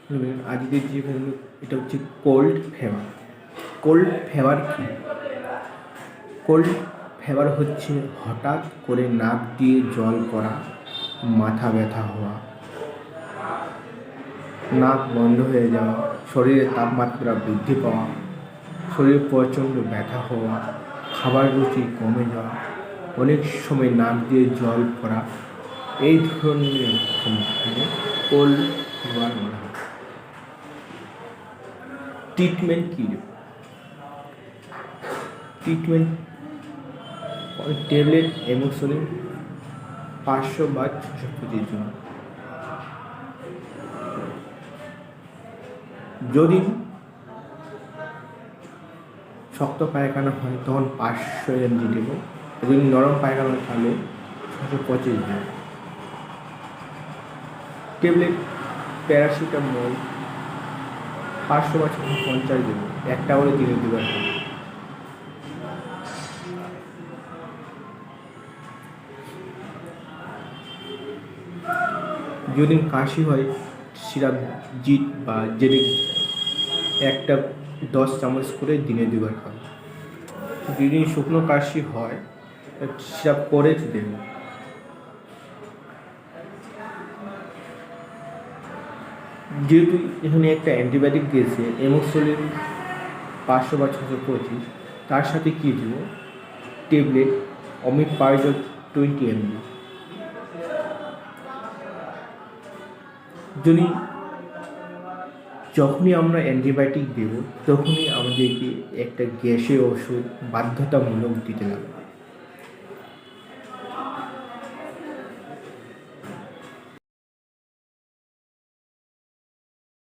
আজকের যে এটা হচ্ছে কোল্ড ফিভার। কোল্ড ফিভার কি? কোল্ড ফিভার হচ্ছে হঠাৎ করে নাক দিয়ে জল পড়া, মাথা ব্যথা হওয়া, নাক বন্ধ হয়ে যাওয়া, শরীরের তাপমাত্রা বৃদ্ধি পাওয়া, শরীরে প্রচণ্ড ব্যথা হওয়া, খাবার রুচি কমে যাওয়া, অনেক সময় নাক দিয়ে জল পড়া, এই ধরনের লক্ষণকে কোল্ড ফিভার বলা হয়। ট্রিটমেন্ট কী? ট্রিটমেন্ট ট্যাবলেট অ্যামোক্সিসিলিন 500 বা 600 কেজির জন্য। যদি শক্ত পায়খানা হয় তখন 500 mg দেব, যদি নরম পায়খানা হয় তাহলে 625 দেব। ট্যাবলেট প্যারাসিটামল 500 বা 650 দেব, একটা করে দিনে দেবার হবে। যদি কাশি হয় সিরাপ জিট বা জেডিক একটা 10 চামচ করে দিনে দুবার খাবে। যদি শুকনো কাশি হয় সিরাপ করে দেব। যেহেতু এখানে একটা অ্যান্টিবায়োটিক দিয়েছে অ্যামোক্সিসিলিন 500 বা 625, তার সাথে কী দেব? Tablet omeprazole 20 mg। যদি যখনই আমরা অ্যান্টিবায়োটিক দেব তখনই আমাদেরকে একটা গ্যাসের ওষুধ বাধ্যতামূলক দিতে লাগবে।